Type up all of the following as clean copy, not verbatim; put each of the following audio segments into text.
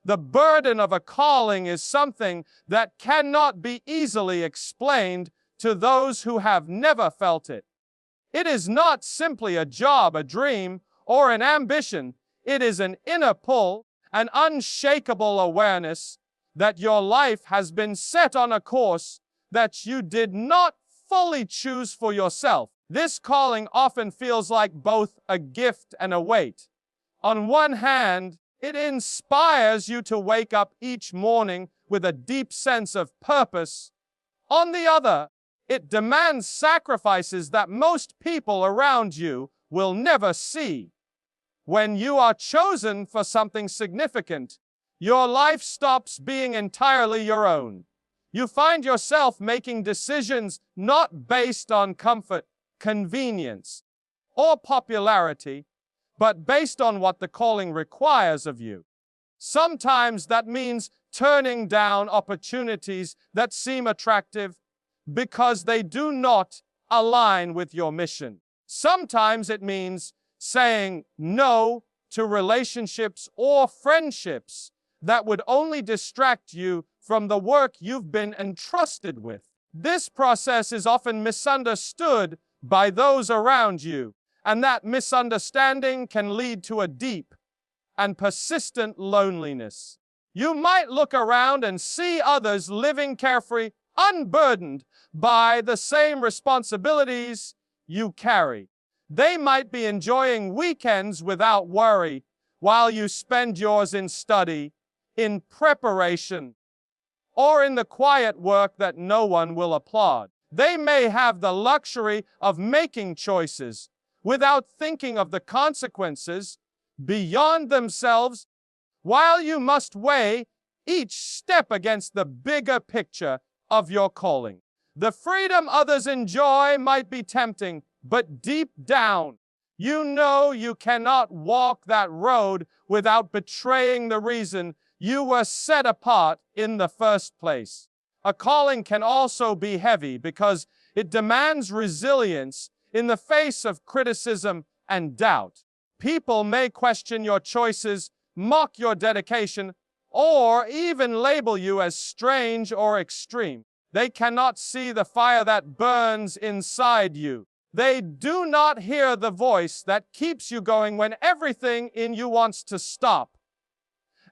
The burden of a calling is something that cannot be easily explained to those who have never felt it. It is not simply a job, a dream, or an ambition. It is an inner pull, an unshakable awareness that your life has been set on a course that you did not fully choose for yourself. This calling often feels like both a gift and a weight. On one hand, it inspires you to wake up each morning with a deep sense of purpose. On the other, it demands sacrifices that most people around you will never see. When you are chosen for something significant, your life stops being entirely your own. You find yourself making decisions not based on comfort, convenience, or popularity, but based on what the calling requires of you. Sometimes that means turning down opportunities that seem attractive because they do not align with your mission. Sometimes it means saying no to relationships or friendships that would only distract you from the work you've been entrusted with. This process is often misunderstood by those around you, and that misunderstanding can lead to a deep and persistent loneliness. You might look around and see others living carefree, unburdened by the same responsibilities you carry. They might be enjoying weekends without worry, while you spend yours in study, in preparation, or in the quiet work that no one will applaud. They may have the luxury of making choices without thinking of the consequences beyond themselves, while you must weigh each step against the bigger picture of your calling. The freedom others enjoy might be tempting, but deep down, you know you cannot walk that road without betraying the reason you were set apart in the first place. A calling can also be heavy because it demands resilience in the face of criticism and doubt. People may question your choices, mock your dedication, or even label you as strange or extreme. They cannot see the fire that burns inside you. They do not hear the voice that keeps you going when everything in you wants to stop.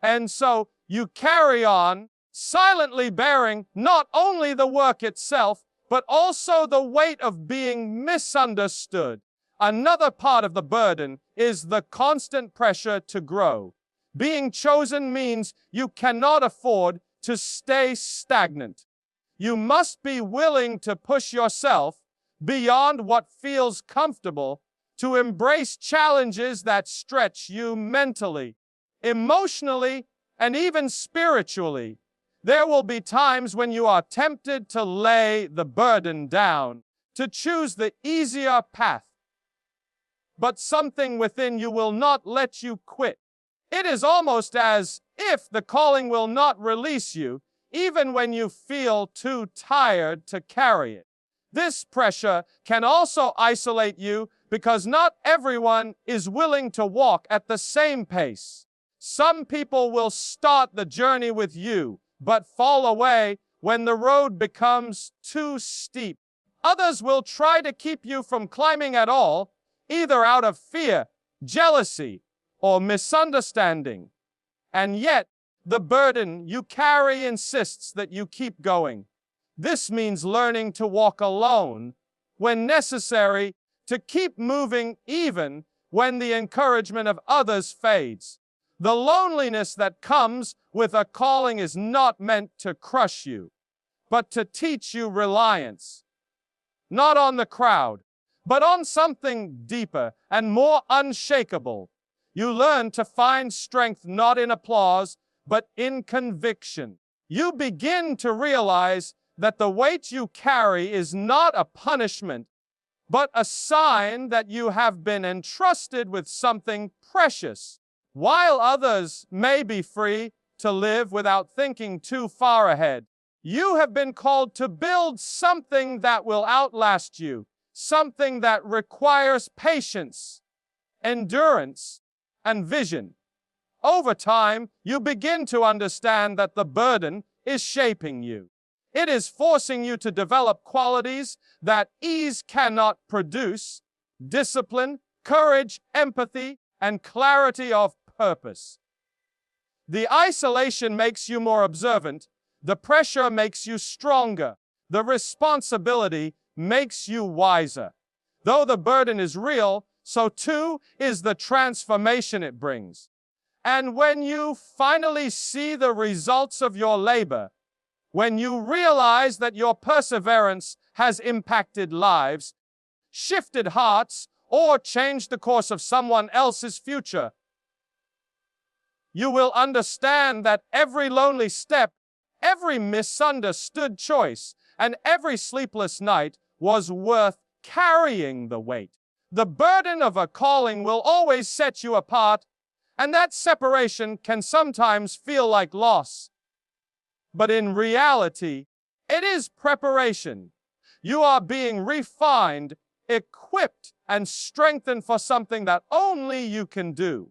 And so you carry on, silently bearing not only the work itself, but also the weight of being misunderstood. Another part of the burden is the constant pressure to grow. Being chosen means you cannot afford to stay stagnant. You must be willing to push yourself beyond what feels comfortable, to embrace challenges that stretch you mentally, emotionally, and even spiritually. There will be times when you are tempted to lay the burden down, to choose the easier path. But something within you will not let you quit. It is almost as if the calling will not release you, even when you feel too tired to carry it. This pressure can also isolate you because not everyone is willing to walk at the same pace. Some people will start the journey with you, but fall away when the road becomes too steep. Others will try to keep you from climbing at all, either out of fear, jealousy, or misunderstanding. And yet, the burden you carry insists that you keep going. This means learning to walk alone when necessary, to keep moving even when the encouragement of others fades. The loneliness that comes with a calling is not meant to crush you, but to teach you reliance. Not on the crowd, but on something deeper and more unshakable. You learn to find strength not in applause, but in conviction. You begin to realize that the weight you carry is not a punishment, but a sign that you have been entrusted with something precious. While others may be free to live without thinking too far ahead, you have been called to build something that will outlast you, something that requires patience, endurance, and vision. Over time, you begin to understand that the burden is shaping you. It is forcing you to develop qualities that ease cannot produce: discipline, courage, empathy, and clarity of purpose. The isolation makes you more observant. The pressure makes you stronger. The responsibility makes you wiser. Though the burden is real, so too is the transformation it brings. And when you finally see the results of your labor, when you realize that your perseverance has impacted lives, shifted hearts, or changed the course of someone else's future, you will understand that every lonely step, every misunderstood choice, and every sleepless night was worth carrying the weight. The burden of a calling will always set you apart, and that separation can sometimes feel like loss. But in reality, it is preparation. You are being refined, equipped, and strengthened for something that only you can do.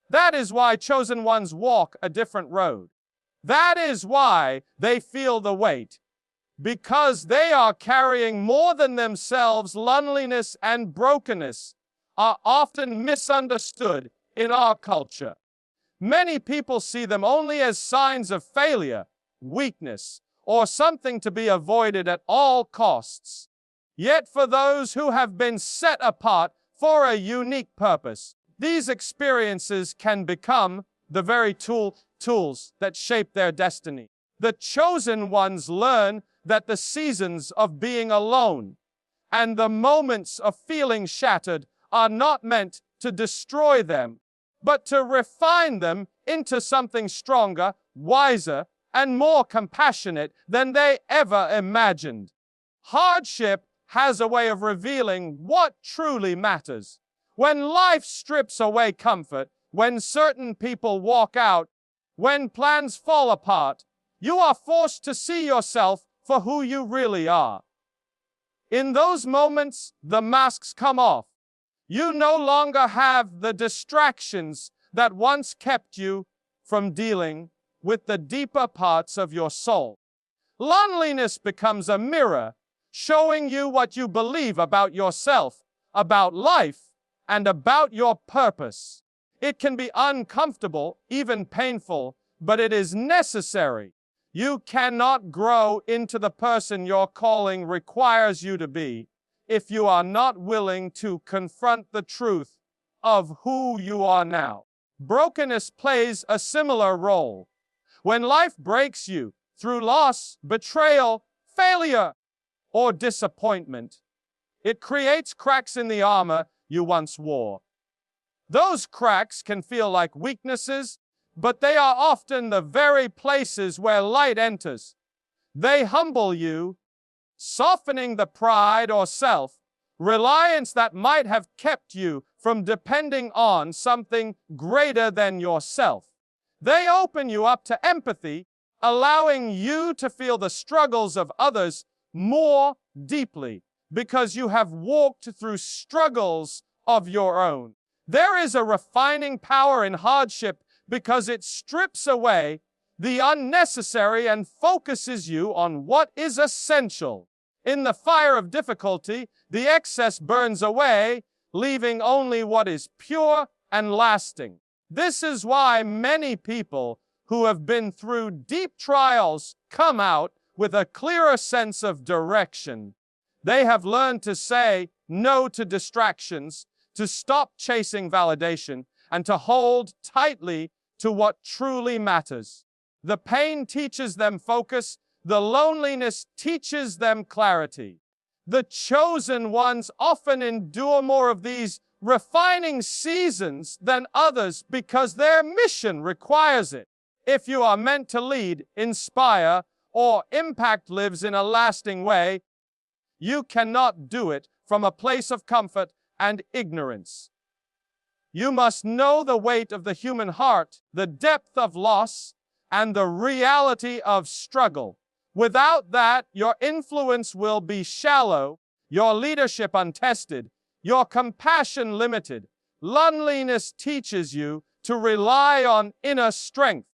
That is why chosen ones walk a different road. That is why they feel the weight. Because they are carrying more than themselves. Loneliness and brokenness are often misunderstood in our culture. Many people see them only as signs of failure, weakness, or something to be avoided at all costs. Yet for those who have been set apart for a unique purpose, these experiences can become the very tools that shape their destiny. The chosen ones learn that the seasons of being alone and the moments of feeling shattered are not meant to destroy them, but to refine them into something stronger, wiser, and more compassionate than they ever imagined. Hardship has a way of revealing what truly matters. When life strips away comfort, when certain people walk out, when plans fall apart, you are forced to see yourself for who you really are. In those moments, the masks come off. You no longer have the distractions that once kept you from dealing with the deeper parts of your soul. Loneliness becomes a mirror, showing you what you believe about yourself, about life, and about your purpose. It can be uncomfortable, even painful, but it is necessary. You cannot grow into the person your calling requires you to be if you are not willing to confront the truth of who you are now. Brokenness plays a similar role. When life breaks you through loss, betrayal, failure, or disappointment, it creates cracks in the armor you once wore. Those cracks can feel like weaknesses, but they are often the very places where light enters. They humble you, softening the pride or self-reliance that might have kept you from depending on something greater than yourself. They open you up to empathy, allowing you to feel the struggles of others more deeply because you have walked through struggles of your own. There is a refining power in hardship because it strips away the unnecessary and focuses you on what is essential. In the fire of difficulty, the excess burns away, leaving only what is pure and lasting. This is why many people who have been through deep trials come out with a clearer sense of direction. They have learned to say no to distractions, to stop chasing validation, and to hold tightly to what truly matters. The pain teaches them focus. The loneliness teaches them clarity. The chosen ones often endure more of these refining seasons than others because their mission requires it. If you are meant to lead, inspire, or impact lives in a lasting way, you cannot do it from a place of comfort and ignorance. You must know the weight of the human heart, the depth of loss, and the reality of struggle. Without that, your influence will be shallow, your leadership untested, your compassion limited. Loneliness teaches you to rely on inner strength.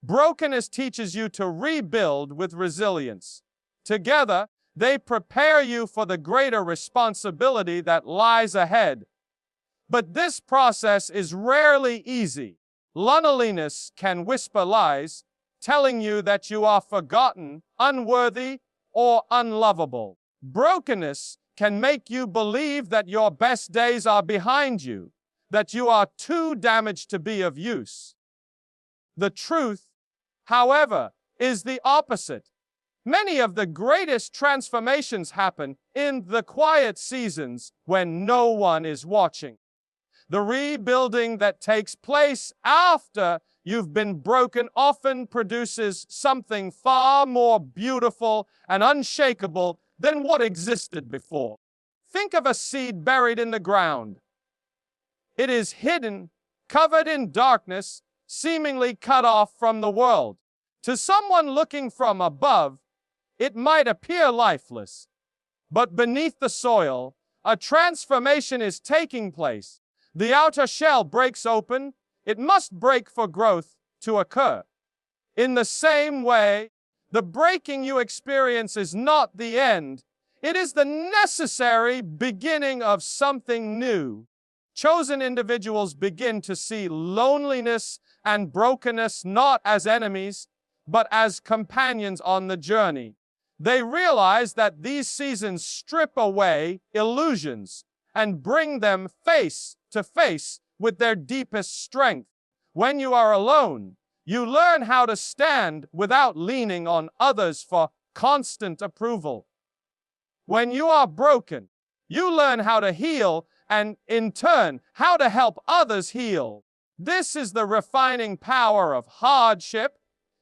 Brokenness teaches you to rebuild with resilience. Together, they prepare you for the greater responsibility that lies ahead. But this process is rarely easy. Loneliness can whisper lies, telling you that you are forgotten, unworthy, or unlovable. Brokenness can make you believe that your best days are behind you, that you are too damaged to be of use. The truth, however, is the opposite. Many of the greatest transformations happen in the quiet seasons when no one is watching. The rebuilding that takes place after you've been broken often produces something far more beautiful and unshakable than what existed before. Think of a seed buried in the ground. It is hidden, covered in darkness, seemingly cut off from the world. To someone looking from above, it might appear lifeless. But beneath the soil, a transformation is taking place. The outer shell breaks open. It must break for growth to occur. In the same way, the breaking you experience is not the end. It is the necessary beginning of something new. Chosen individuals begin to see loneliness and brokenness not as enemies, but as companions on the journey. They realize that these seasons strip away illusions and bring them face to face with their deepest strength. When you are alone, you learn how to stand without leaning on others for constant approval. When you are broken, you learn how to heal and, in turn, how to help others heal. This is the refining power of hardship.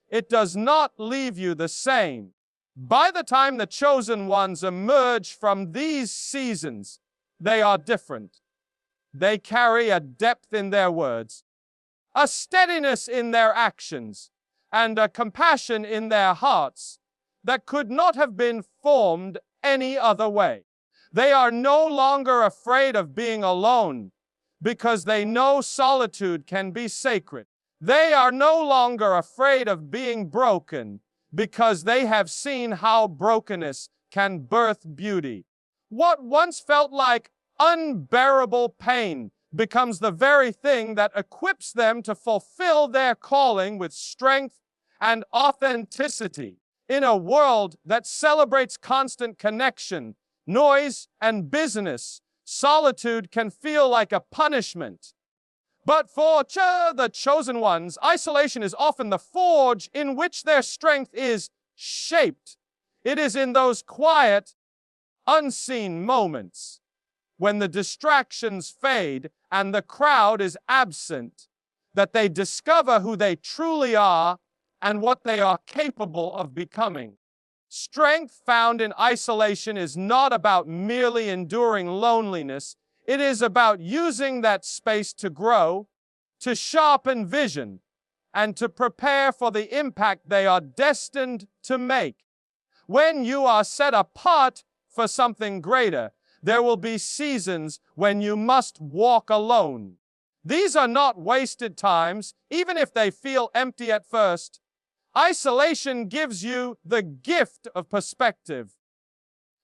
It does not leave you the same. By the time the chosen ones emerge from these seasons, they are different. They carry a depth in their words, a steadiness in their actions, and a compassion in their hearts that could not have been formed any other way. They are no longer afraid of being alone because they know solitude can be sacred. They are no longer afraid of being broken because they have seen how brokenness can birth beauty. What once felt like unbearable pain becomes the very thing that equips them to fulfill their calling with strength and authenticity. In a world that celebrates constant connection, noise, and business, solitude can feel like a punishment. But for the chosen ones, isolation is often the forge in which their strength is shaped. It is in those quiet, unseen moments, when the distractions fade and the crowd is absent, that they discover who they truly are and what they are capable of becoming. Strength found in isolation is not about merely enduring loneliness. It is about using that space to grow, to sharpen vision, and to prepare for the impact they are destined to make. When you are set apart for something greater, there will be seasons when you must walk alone. These are not wasted times, even if they feel empty at first. Isolation gives you the gift of perspective.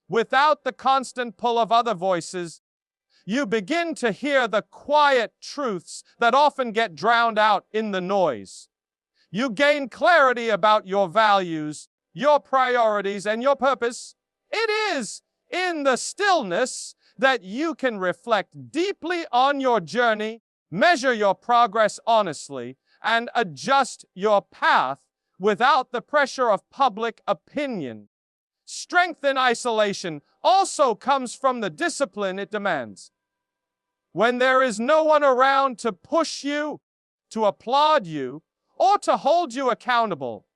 Without the constant pull of other voices, you begin to hear the quiet truths that often get drowned out in the noise. You gain clarity about your values, your priorities, and your purpose. It is in the stillness that you can reflect deeply on your journey, measure your progress honestly, and adjust your path without the pressure of public opinion. Strength in isolation also comes from the discipline it demands. When there is no one around to push you, to applaud you, or to hold you accountable,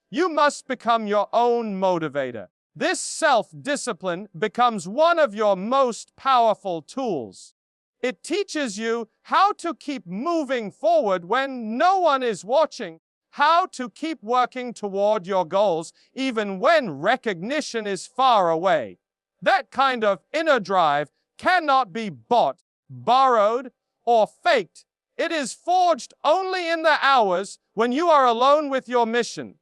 you must become your own motivator. This self-discipline becomes one of your most powerful tools. It teaches you how to keep moving forward when no one is watching, how to keep working toward your goals even when recognition is far away. That kind of inner drive cannot be bought, borrowed, or faked. It is forged only in the hours when you are alone with your mission.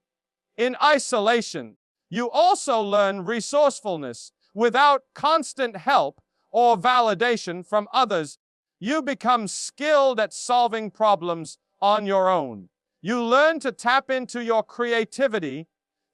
In isolation, you also learn resourcefulness. Without constant help or validation from others, you become skilled at solving problems on your own. You learn to tap into your creativity,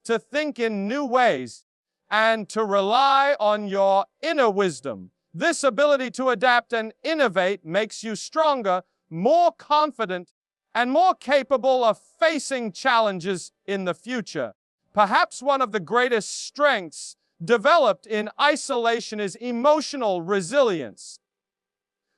to think in new ways, and to rely on your inner wisdom. This ability to adapt and innovate makes you stronger, more confident, and more capable of facing challenges in the future. Perhaps one of the greatest strengths developed in isolation is emotional resilience.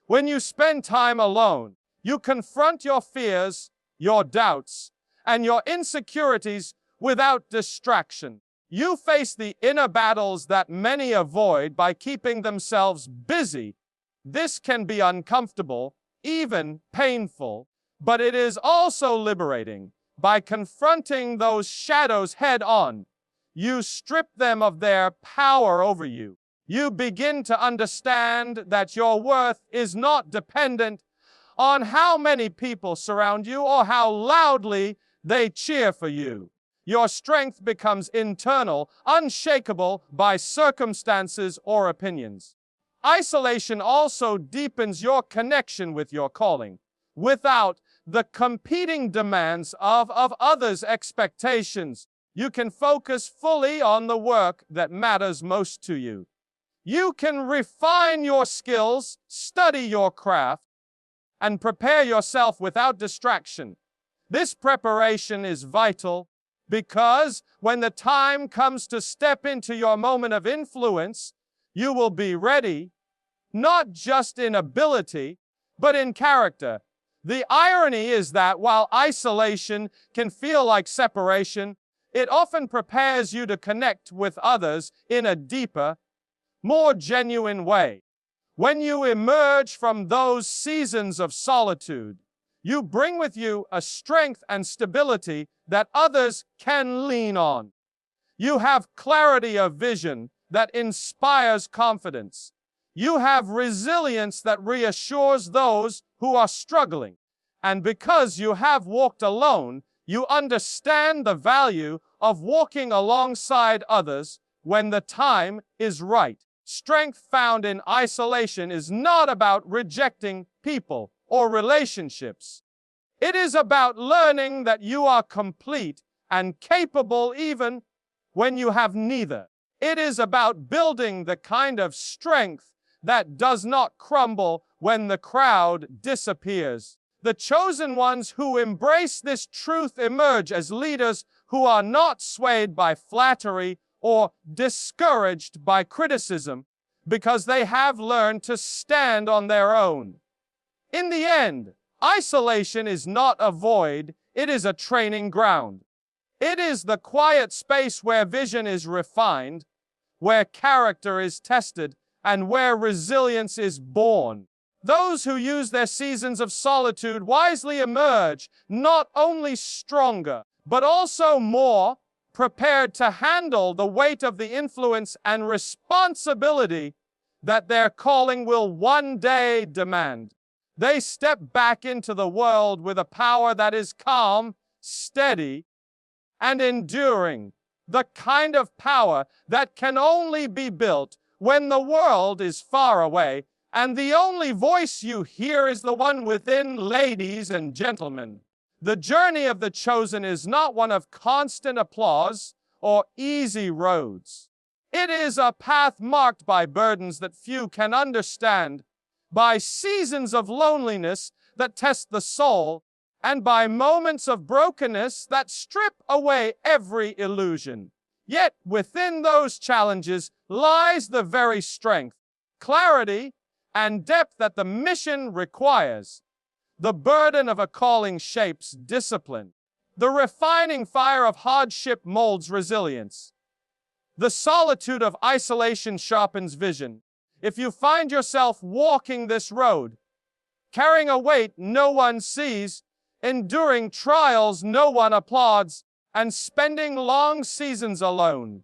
When you spend time alone, you confront your fears, your doubts, and your insecurities without distraction. You face the inner battles that many avoid by keeping themselves busy. This can be uncomfortable, even painful, but it is also liberating. By confronting those shadows head on, you strip them of their power over you. You begin to understand that your worth is not dependent on how many people surround you or how loudly they cheer for you. Your strength becomes internal, unshakable by circumstances or opinions. Isolation also deepens your connection with your calling. Without the competing demands of others' expectations, you can focus fully on the work that matters most to you. You can refine your skills, study your craft, and prepare yourself without distraction. This preparation is vital because when the time comes to step into your moment of influence, you will be ready, not just in ability, but in character. The irony is that while isolation can feel like separation, it often prepares you to connect with others in a deeper, more genuine way. When you emerge from those seasons of solitude, you bring with you a strength and stability that others can lean on. You have clarity of vision that inspires confidence. You have resilience that reassures those who are struggling. And because you have walked alone, you understand the value of walking alongside others when the time is right. Strength found in isolation is not about rejecting people or relationships. It is about learning that you are complete and capable even when you have neither. It is about building the kind of strength that does not crumble when the crowd disappears. The chosen ones who embrace this truth emerge as leaders who are not swayed by flattery or discouraged by criticism, because they have learned to stand on their own. In the end, isolation is not a void, it is a training ground. It is the quiet space where vision is refined, where character is tested, and where resilience is born. Those who use their seasons of solitude wisely emerge not only stronger, but also more prepared to handle the weight of the influence and responsibility that their calling will one day demand. They step back into the world with a power that is calm, steady, and enduring. The kind of power that can only be built when the world is far away, and the only voice you hear is the one within, ladies and gentlemen. The journey of the chosen is not one of constant applause or easy roads. It is a path marked by burdens that few can understand, by seasons of loneliness that test the soul, and by moments of brokenness that strip away every illusion. Yet within those challenges lies the very strength, clarity, and depth that the mission requires. The burden of a calling shapes discipline. The refining fire of hardship molds resilience. The solitude of isolation sharpens vision. If you find yourself walking this road, carrying a weight no one sees, enduring trials no one applauds, and spending long seasons alone,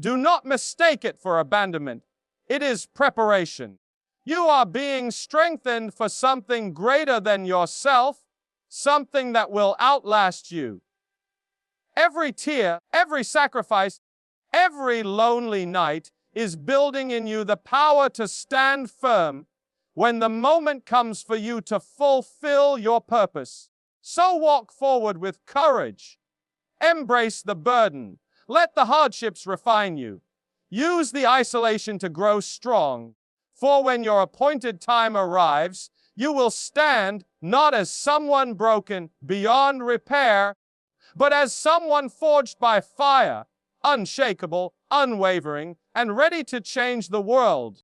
do not mistake it for abandonment. It is preparation. You are being strengthened for something greater than yourself, something that will outlast you. Every tear, every sacrifice, every lonely night is building in you the power to stand firm when the moment comes for you to fulfill your purpose. So walk forward with courage. Embrace the burden. Let the hardships refine you. Use the isolation to grow strong. For when your appointed time arrives, you will stand not as someone broken beyond repair, but as someone forged by fire, unshakable, unwavering, and ready to change the world.